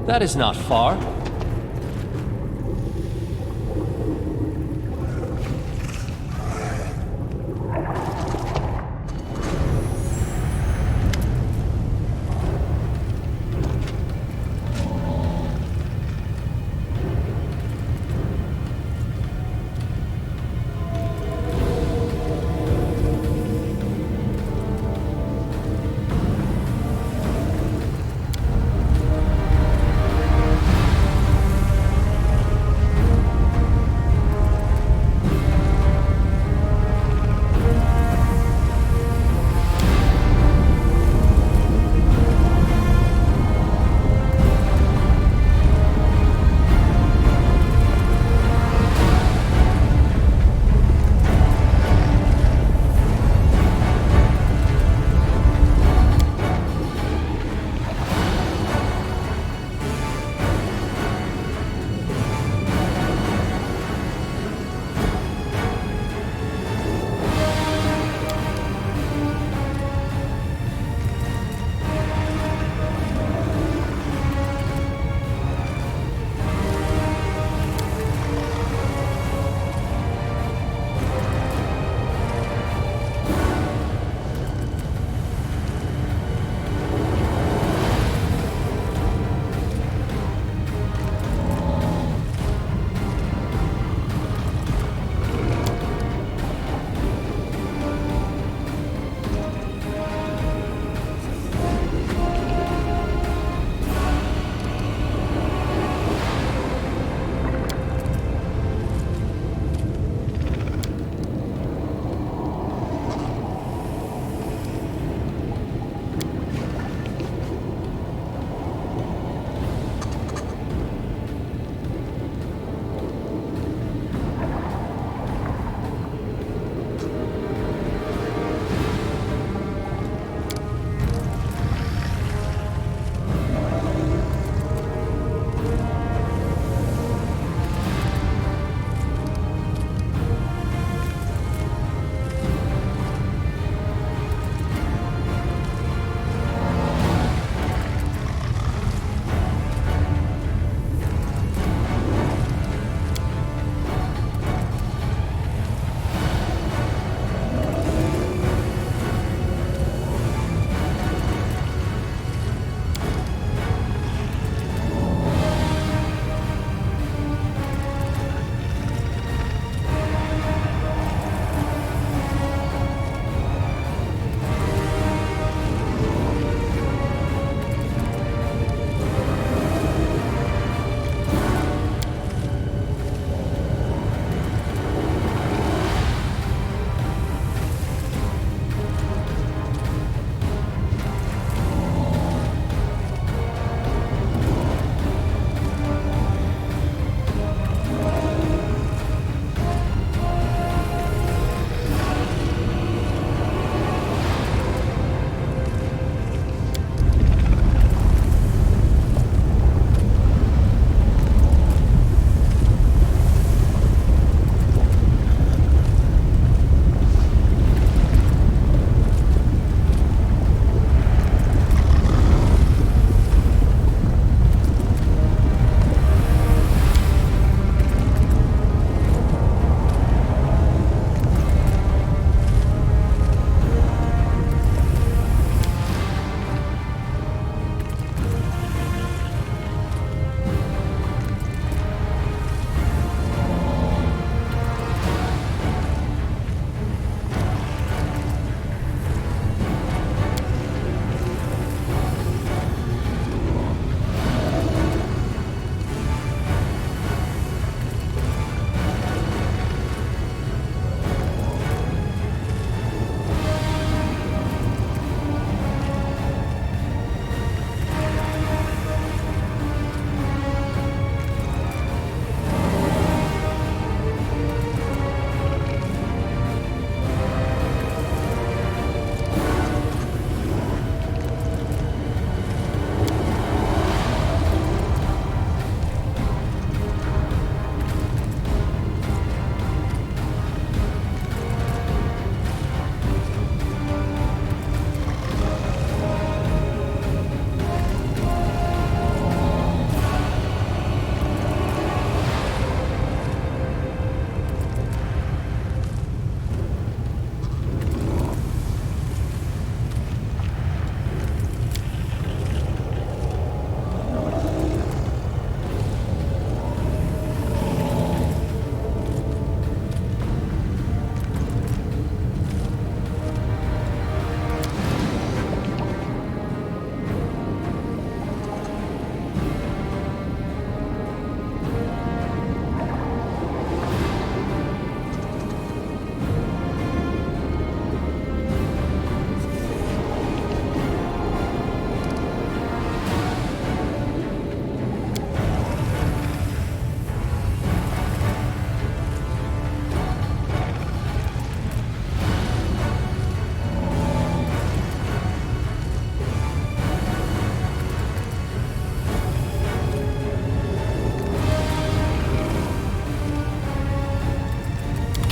That is not far.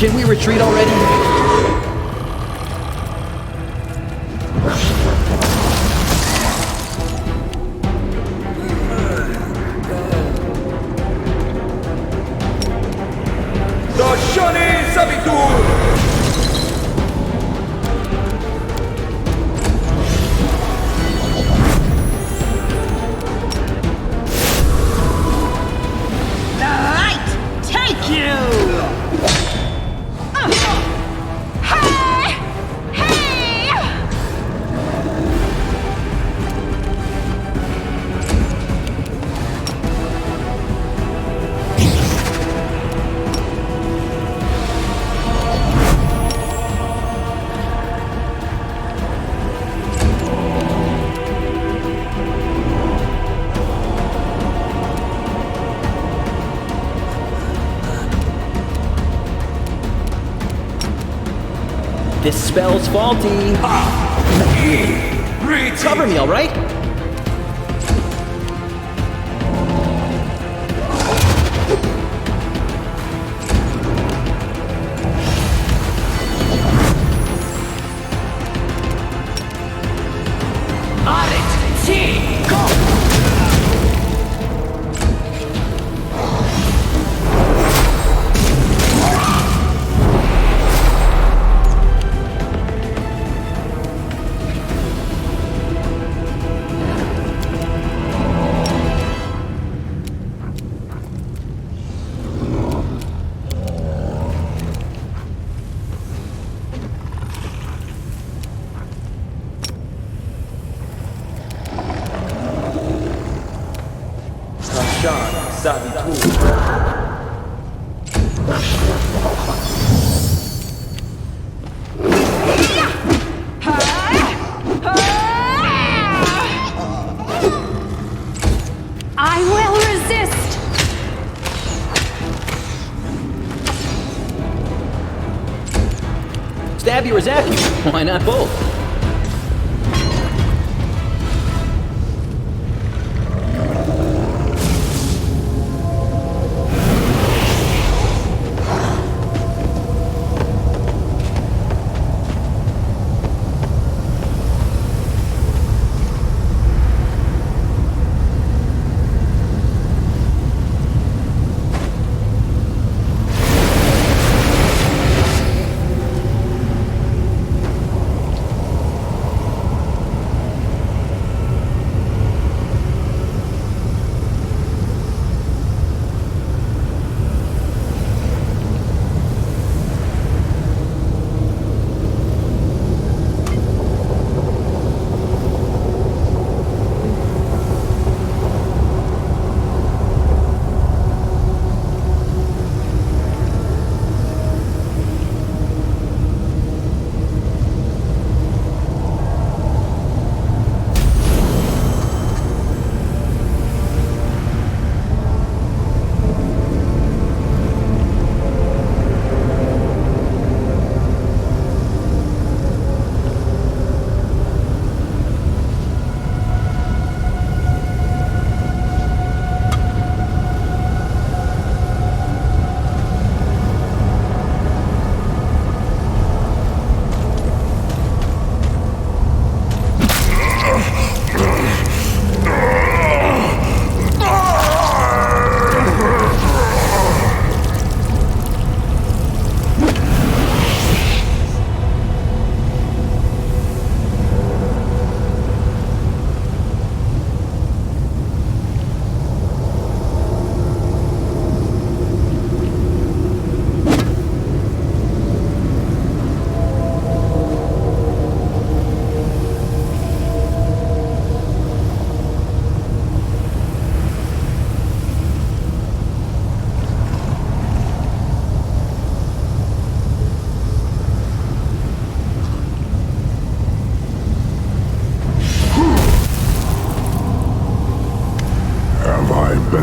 Can we retreat already? This spell's faulty. Cover me, all right? Stab you or zap you? Why not both?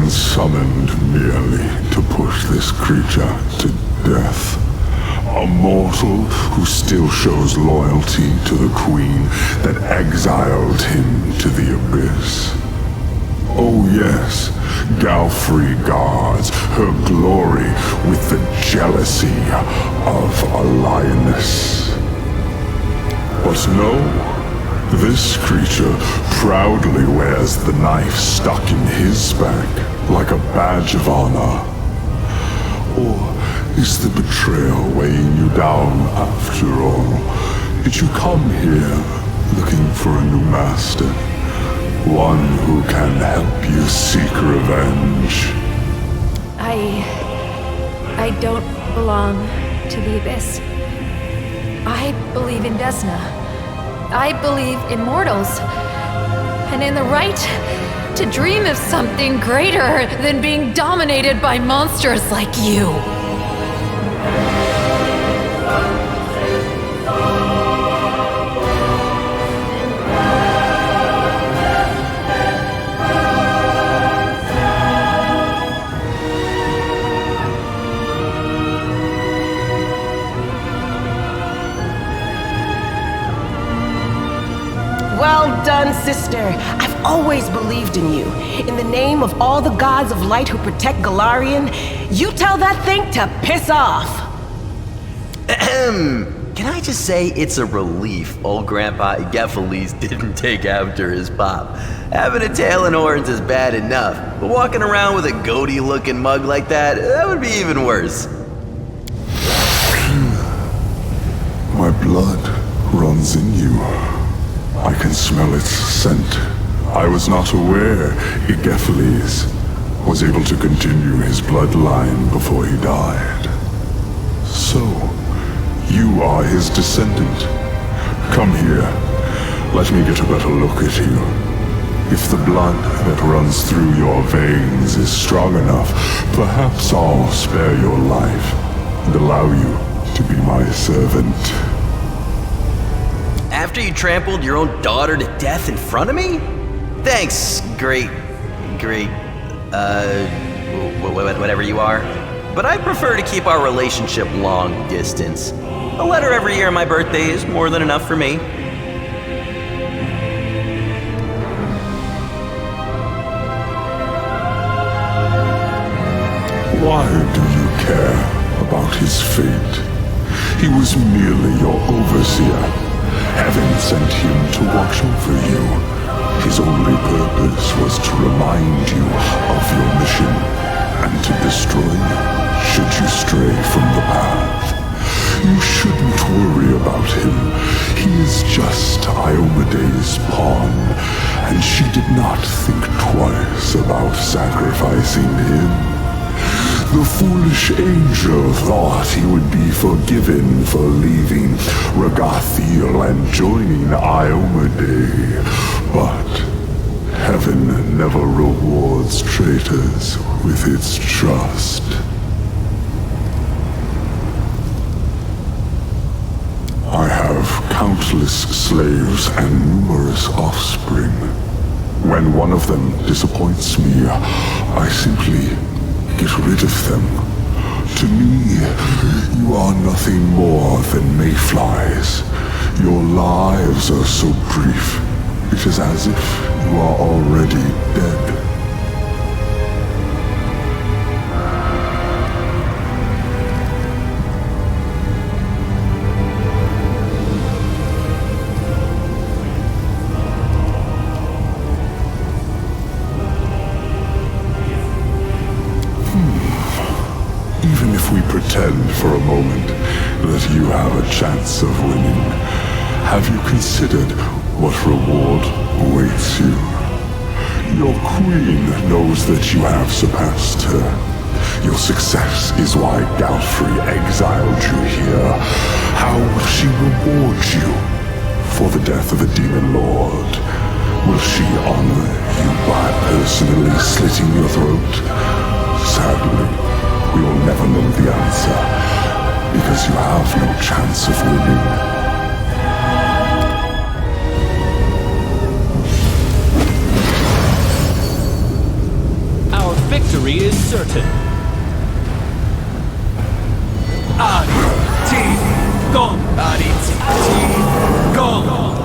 Summoned merely to push this creature to death. A mortal who still shows loyalty to the queen that exiled him to the abyss. Oh yes, Galfrey guards her glory with the jealousy of a lioness. But no, this creature proudly wears the knife stuck in his back like a badge of honor. Or is the betrayal weighing you down after all? Did you come here looking for a new master? One who can help you seek revenge? I don't belong to the Abyss. I believe in Desna. I believe in mortals. And in the right to dream of something greater than being dominated by monsters like you. Well done, sister. I've always believed in you. In the name of all the gods of light who protect Galarian, you tell that thing to piss off. Ahem. Can I just say it's a relief old Grandpa Geffelis didn't take after his pop. Having a tail and horns is bad enough, but walking around with a goatee-looking mug like that would be even worse. My blood runs in you. I can smell its scent. I was not aware Igephiles was able to continue his bloodline before he died. So, you are his descendant. Come here. Let me get a better look at you. If the blood that runs through your veins is strong enough, perhaps I'll spare your life and allow you to be my servant. After you trampled your own daughter to death in front of me? Thanks, whatever you are. But I prefer to keep our relationship long distance. A letter every year on my birthday is more than enough for me. Why do you care about his fate? He was merely your overseer. Heaven sent him to watch over you. His only purpose was to remind you of your mission and to destroy you should you stray from the path. You shouldn't worry about him. He is just Iomede's pawn, and she did not think twice about sacrificing him. The foolish angel thought he would be forgiven for leaving Regarth and joining Iomede, but heaven never rewards traitors with its trust. I have countless slaves and numerous offspring. When one of them disappoints me, I simply get rid of them. To me, you are nothing more than mayflies. Your lives are so brief, it is as if you are already dead. Even if we pretend for a moment that you have a chance of winning, have you considered what reward awaits you? Your queen knows that you have surpassed her. Your success is why Galfrey exiled you here. How will she reward you for the death of a demon lord? Will she honor you by personally slitting your throat? Sadly, we will never know the answer, because you have no chance of winning. Our victory is certain. Ari-ti gong! Ari-ti gong!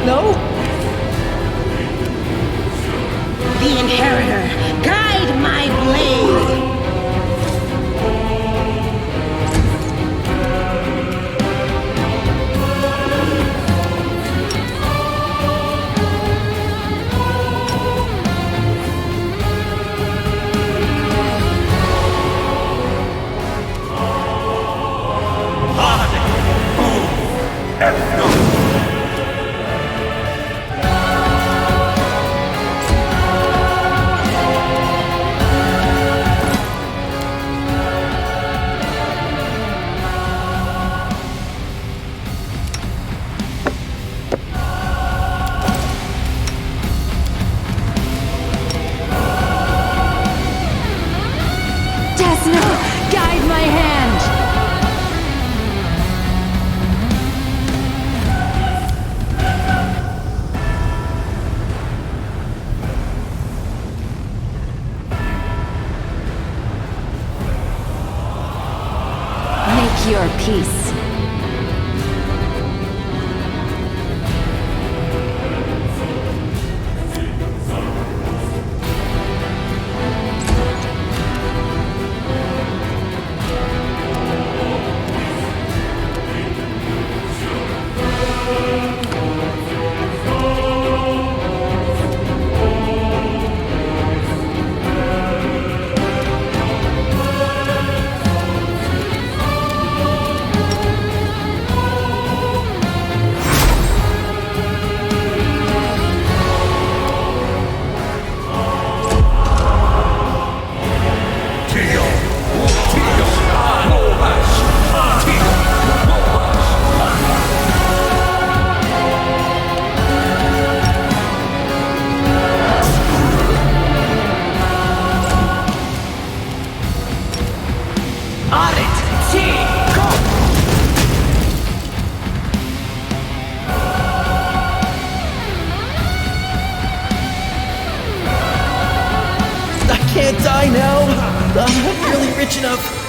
No? The Inheritor, guide my blade! Guide my hand! Make your peace. Can't die now. I'm not really rich enough.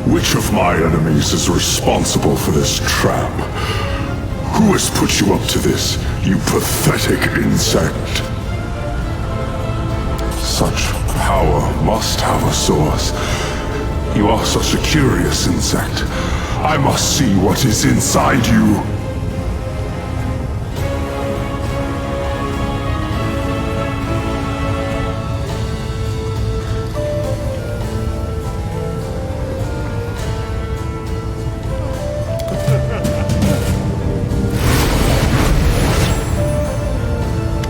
Which of my enemies is responsible for this trap? Who has put you up to this, you pathetic insect? Such power must have a source. You are such a curious insect. I must see what is inside you.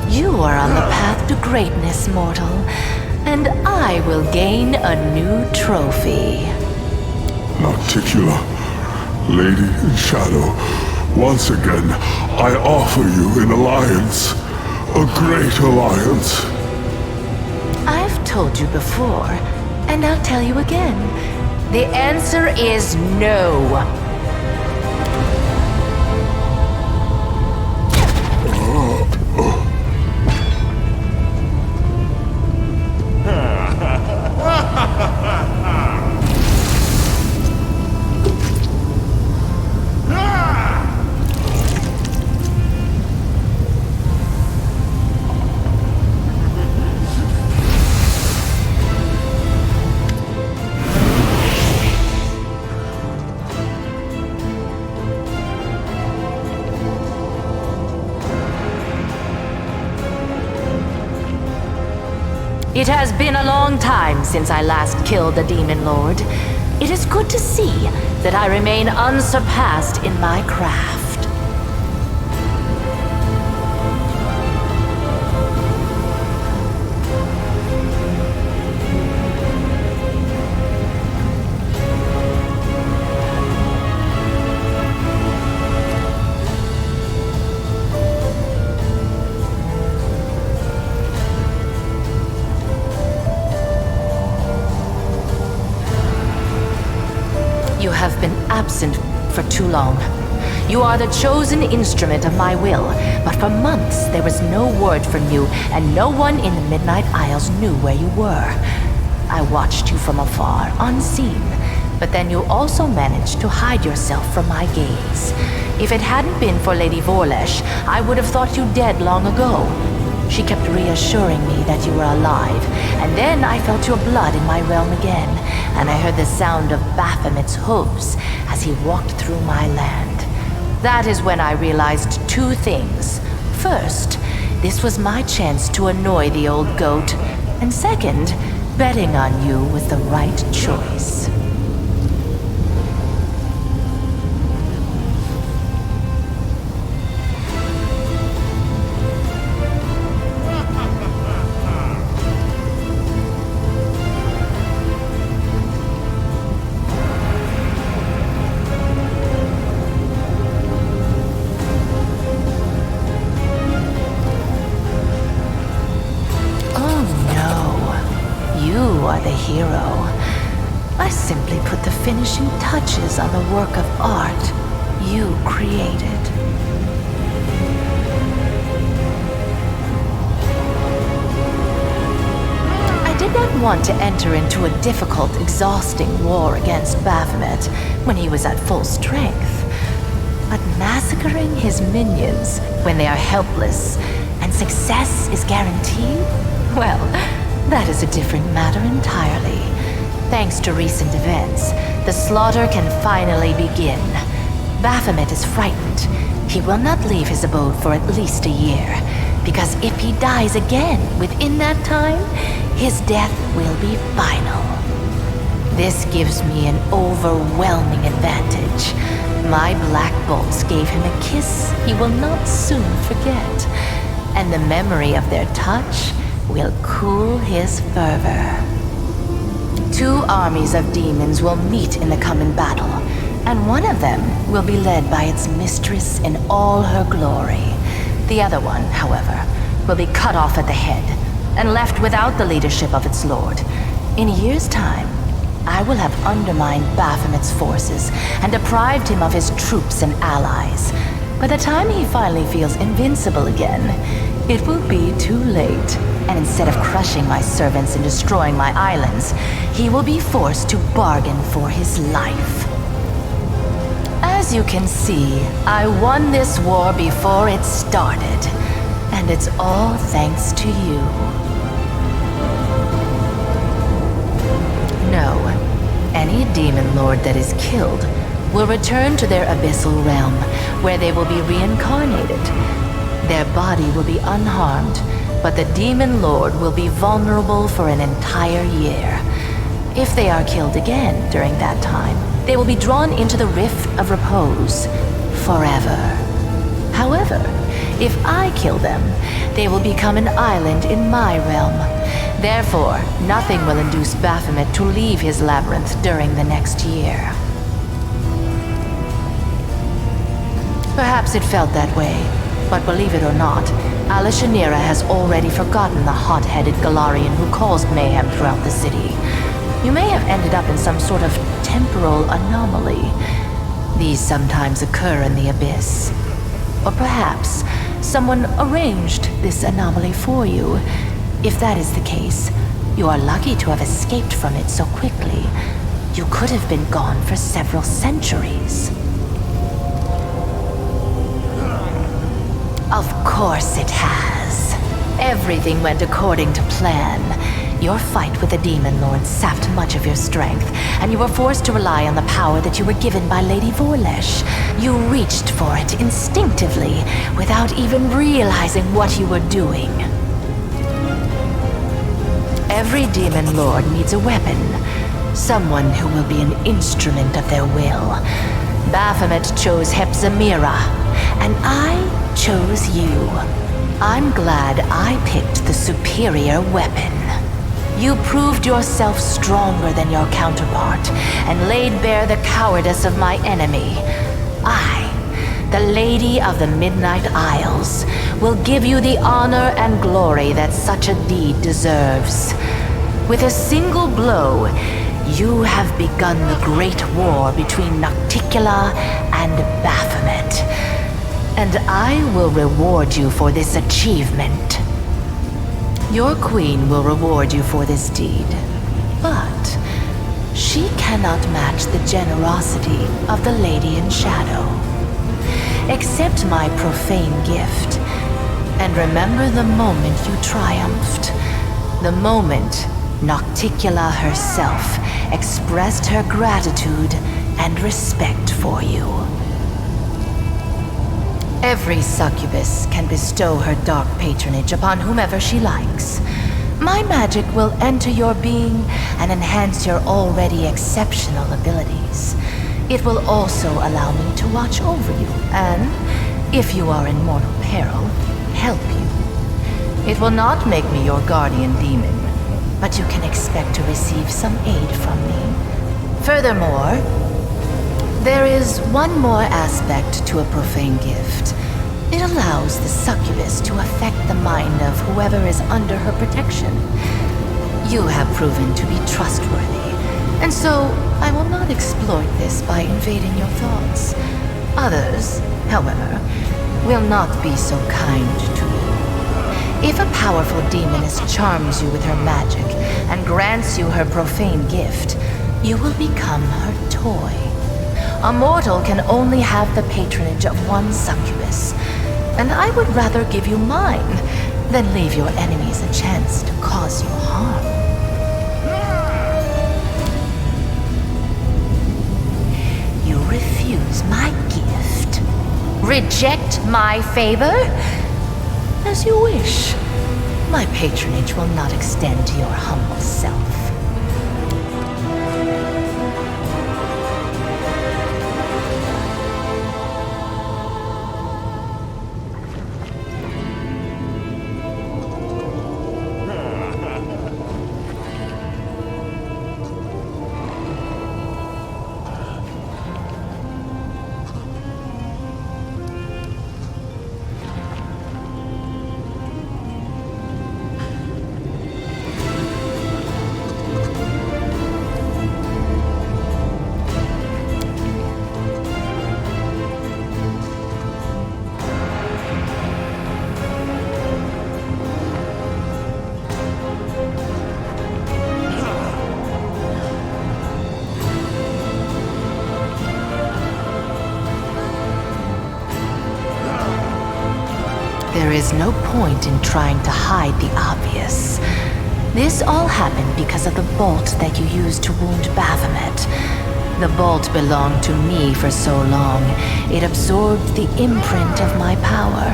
You are on the path to greatness, mortal, and I will gain a new trophy. Nocticula, Lady in Shadow, once again, I offer you an alliance. A great alliance. I've told you before, and I'll tell you again. The answer is no. It has been a long time since I last killed the Demon Lord. It is good to see that I remain unsurpassed in my craft. absent for too long. You are the chosen instrument of my will, but for months there was no word from you, and no one in the Midnight Isles knew where you were. I watched you from afar, unseen, but then you also managed to hide yourself from my gaze. If it hadn't been for Lady Vorlesh, I would have thought you dead long ago. She kept reassuring me that you were alive, and then I felt your blood in my realm again, and I heard the sound of Baphomet's hooves as he walked through my land. That is when I realized two things. First, this was my chance to annoy the old goat, and second, betting on you was the right choice. Hero. I simply put the finishing touches on the work of art you created. I did not want to enter into a difficult, exhausting war against Baphomet when he was at full strength. But massacring his minions when they are helpless and success is guaranteed? Well, that is a different matter entirely. Thanks to recent events, the slaughter can finally begin. Baphomet is frightened. He will not leave his abode for at least a year, because if he dies again within that time, his death will be final. This gives me an overwhelming advantage. My black bolts gave him a kiss he will not soon forget, and the memory of their touch will cool his fervor. 2 armies of demons will meet in the coming battle, and one of them will be led by its mistress in all her glory. The other one, however, will be cut off at the head and left without the leadership of its lord. In a year's time, I will have undermined Baphomet's forces and deprived him of his troops and allies. By the time he finally feels invincible again, it will be too late. And instead of crushing my servants and destroying my islands, he will be forced to bargain for his life. As you can see, I won this war before it started, and it's all thanks to you. No, any demon lord that is killed will return to their abyssal realm, where they will be reincarnated. Their body will be unharmed, but the demon lord will be vulnerable for an entire year. If they are killed again during that time, they will be drawn into the Rift of Repose forever. However, if I kill them, they will become an island in my realm. Therefore, nothing will induce Baphomet to leave his labyrinth during the next year. Perhaps it felt that way, but believe it or not, Areelu has already forgotten the hot-headed Galarian who caused mayhem throughout the city. You may have ended up in some sort of temporal anomaly. These sometimes occur in the Abyss. Or perhaps someone arranged this anomaly for you. If that is the case, you are lucky to have escaped from it so quickly. You could have been gone for several centuries. Of course it has. Everything went according to plan. Your fight with the Demon Lord sapped much of your strength, and you were forced to rely on the power that you were given by Lady Vorlesh. You reached for it instinctively, without even realizing what you were doing. Every Demon Lord needs a weapon. Someone who will be an instrument of their will. Baphomet chose Hepzamirah, and I chose you. I'm glad I picked the superior weapon. You proved yourself stronger than your counterpart, and laid bare the cowardice of my enemy. I, the Lady of the Midnight Isles, will give you the honor and glory that such a deed deserves. With a single blow, You have begun the great war between Nocticula and Baphomet, and I will reward you for this achievement. Your queen will reward you for this deed, but she cannot match the generosity of the Lady in Shadow. Accept my profane gift, and remember the moment you triumphed. The moment Nocticula herself expressed her gratitude and respect for you. Every succubus can bestow her dark patronage upon whomever she likes. My magic will enter your being and enhance your already exceptional abilities. It will also allow me to watch over you and, if you are in mortal peril, help you. It will not make me your guardian demon, but you can expect to receive some aid from me. Furthermore, there is one more aspect to a profane gift. It allows the succubus to affect the mind of whoever is under her protection. You have proven to be trustworthy, and so I will not exploit this by invading your thoughts. Others, however, will not be so kind to you. If a powerful demoness charms you with her magic and grants you her profane gift, you will become her toy. A mortal can only have the patronage of one succubus, and I would rather give you mine than leave your enemies a chance to cause you harm. You refuse my gift? Reject my favor? As you wish. My patronage will not extend to your humble self. There is no point in trying to hide the obvious. This all happened because of the bolt that you used to wound Baphomet. The bolt belonged to me for so long, it absorbed the imprint of my power,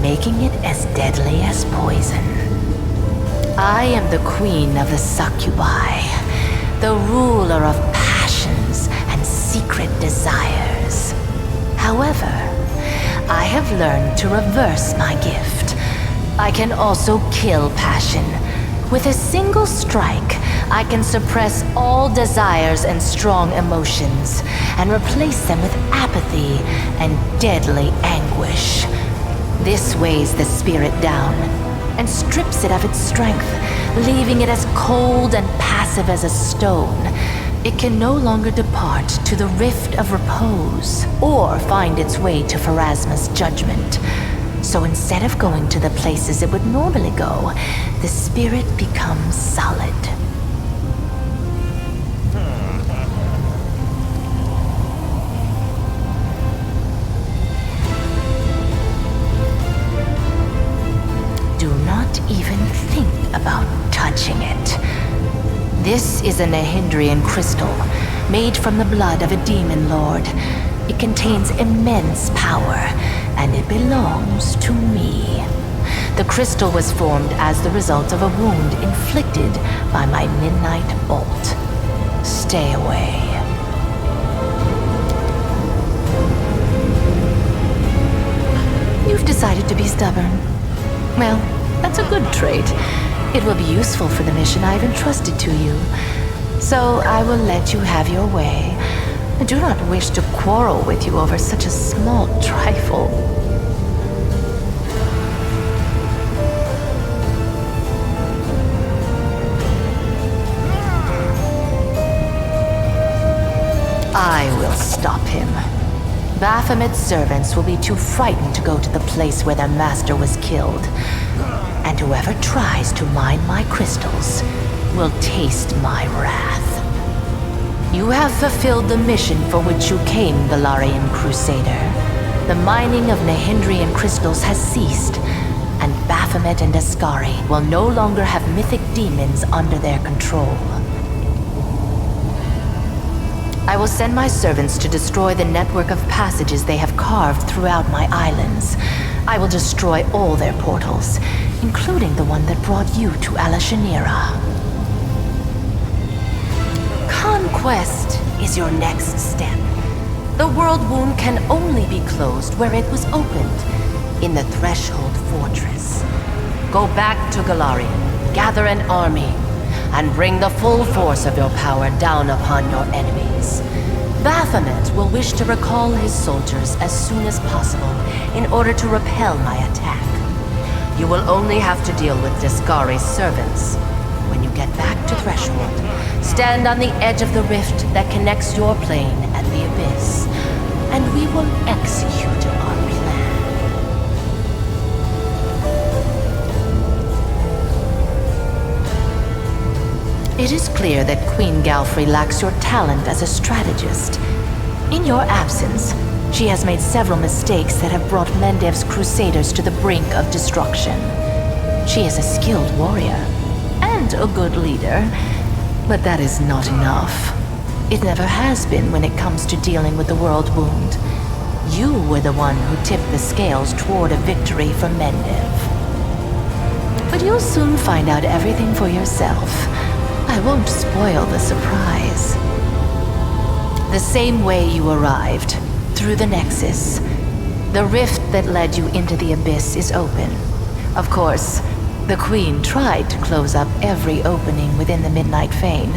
making it as deadly as poison. I am the queen of the succubi, the ruler of passions and secret desires. However, I have learned to reverse my gift. I can also kill passion. With a single strike, I can suppress all desires and strong emotions, and replace them with apathy and deadly anguish. This weighs the spirit down, and strips it of its strength, leaving it as cold and passive as a stone. It can no longer depart to the Rift of Repose, or find its way to Pharasma's judgment. So instead of going to the places it would normally go, the spirit becomes solid. Do not even think about touching it. This is a Nehindrian crystal, made from the blood of a demon lord. It contains immense power, and it belongs to me. The crystal was formed as the result of a wound inflicted by my midnight bolt. Stay away. You've decided to be stubborn. Well, that's a good trait. It will be useful for the mission I've entrusted to you. So I will let you have your way. I do not wish to quarrel with you over such a small trifle. Baphomet's servants will be too frightened to go to the place where their master was killed. And whoever tries to mine my crystals will taste my wrath. You have fulfilled the mission for which you came, Galarian Crusader. The mining of Nehindrian crystals has ceased, and Baphomet and Ascari will no longer have mythic demons under their control. I will send my servants to destroy the network of passages they have carved throughout my islands. I will destroy all their portals, including the one that brought you to Areelu. Conquest is your next step. The world wound can only be closed where it was opened, in the Threshold Fortress. Go back to Galarian, gather an army, and bring the full force of your power down upon your enemies. Baphomet will wish to recall his soldiers as soon as possible in order to repel my attack. You will only have to deal with Discari's servants. When you get back to Threshold, stand on the edge of the rift that connects your plane and the Abyss, and we will execute our plan. It is clear that Queen Galfrey lacks your talent as a strategist. In your absence, she has made several mistakes that have brought Mendev's crusaders to the brink of destruction. She is a skilled warrior, and a good leader, but that is not enough. It never has been when it comes to dealing with the world wound. You were the one who tipped the scales toward a victory for Mendev. But you'll soon find out everything for yourself. I won't spoil the surprise. The same way you arrived, through the Nexus. The rift that led you into the Abyss is open. Of course, the Queen tried to close up every opening within the Midnight Vhane,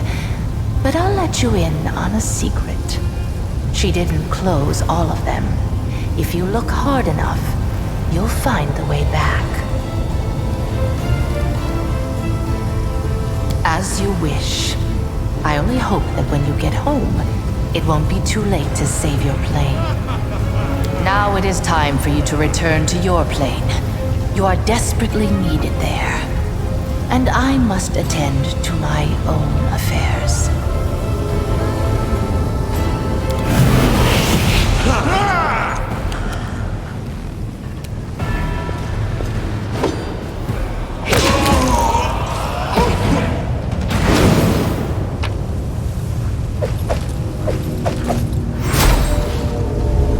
but I'll let you in on a secret. She didn't close all of them. If you look hard enough, you'll find the way back. As you wish. I only hope that when you get home, it won't be too late to save your plane. Now it is time for you to return to your plane. You are desperately needed there. And I must attend to my own affairs.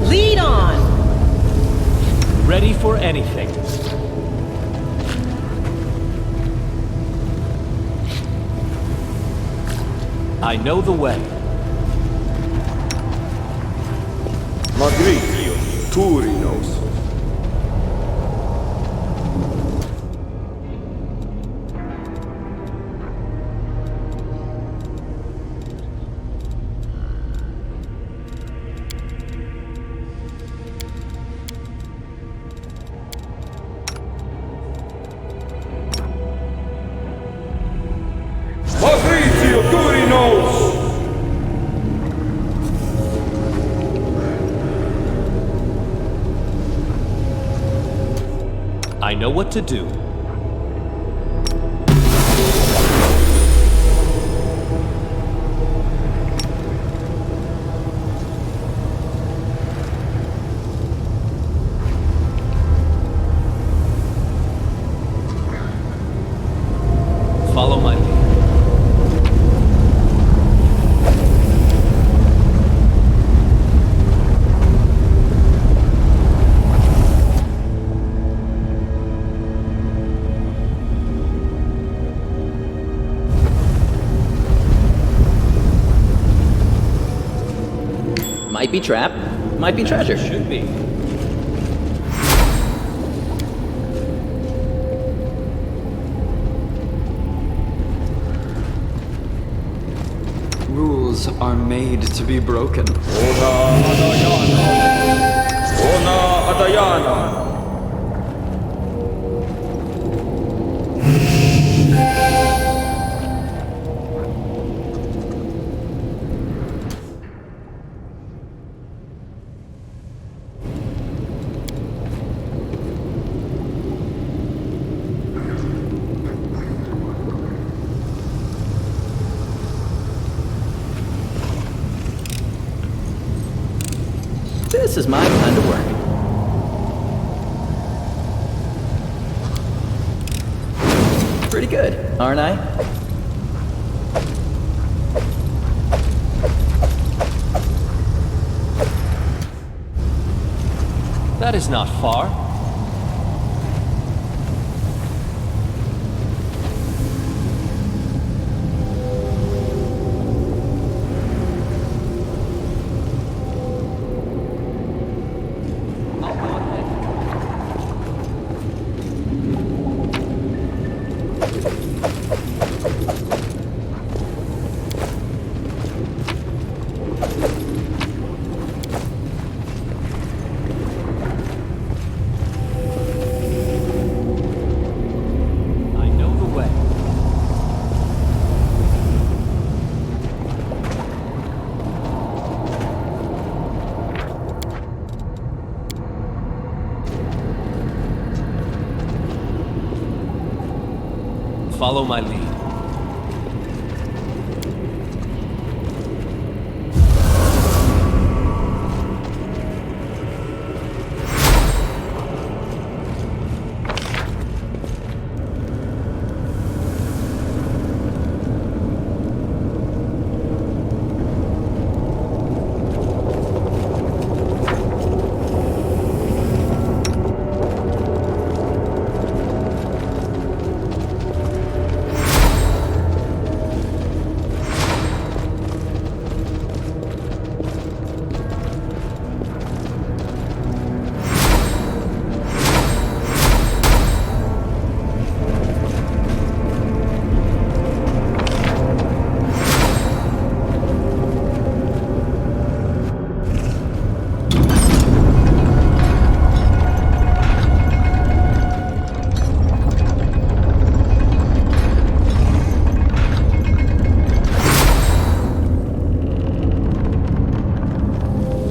Lead on! Ready for anything. I know the way. Magricio, Turinos. Magricio, Turinos! I know what to do. Follow my lead. Might be trap, might be treasure. Should be. Rules are made to be broken. Ona Adayana! This is my kind of work. Pretty good, aren't I? That is not far. Follow my lead.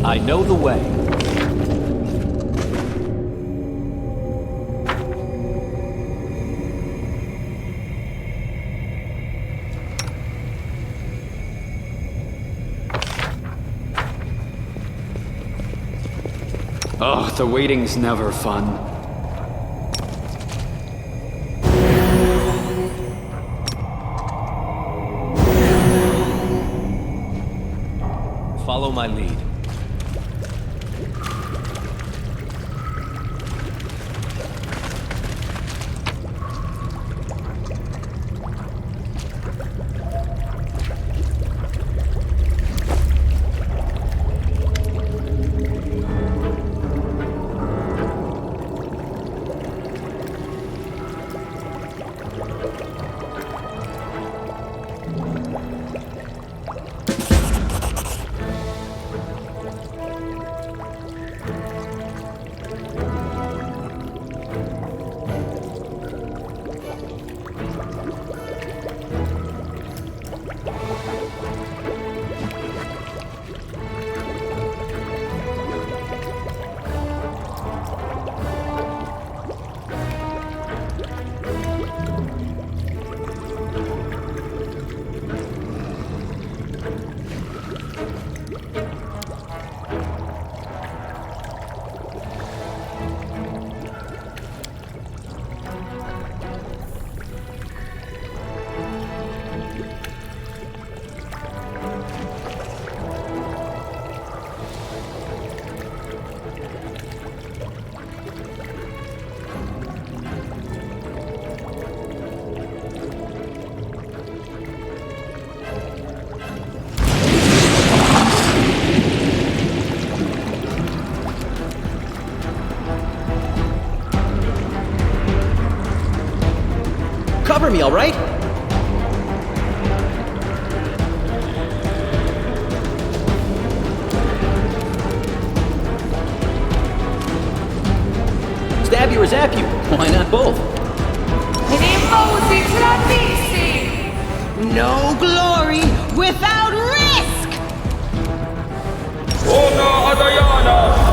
I know the way. Oh, the waiting's never fun. Follow my lead. Cover me, all right? Stab you or zap you? Why not both? No glory without risk! Ona Adayana!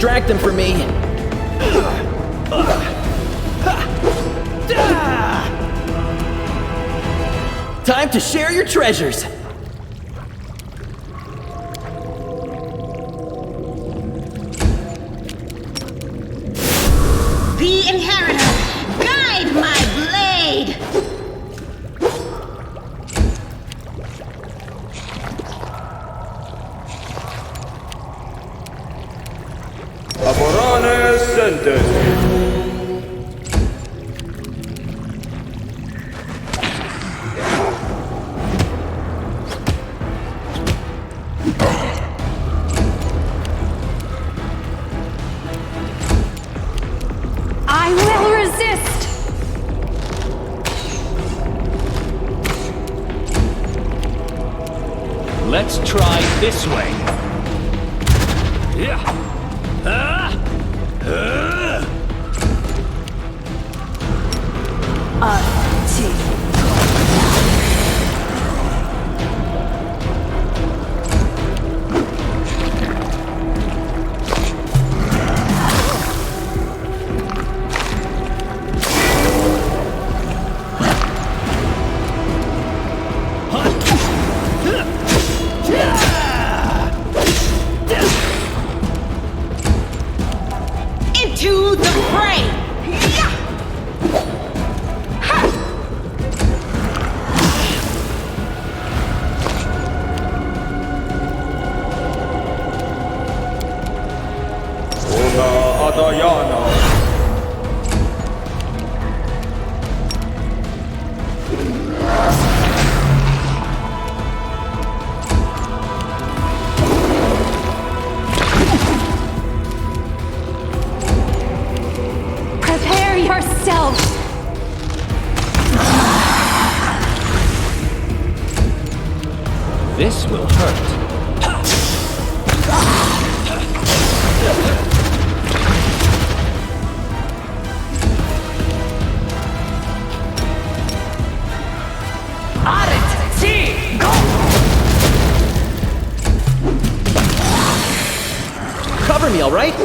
distract them from me. Time to share your treasures. The Inheritor, guide my blade! Aborane Sendri. I will resist! Let's try this way. Yeah. Into the fray! Una Adayana. Prepare yourself! This will hurt. Cover me, all right?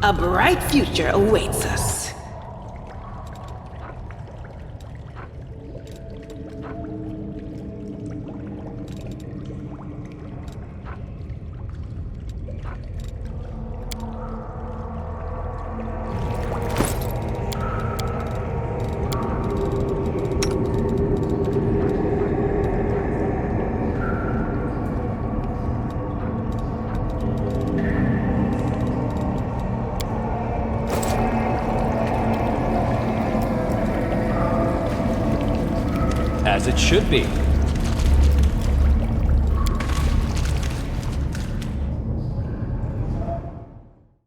A bright future awaits us. As it should be.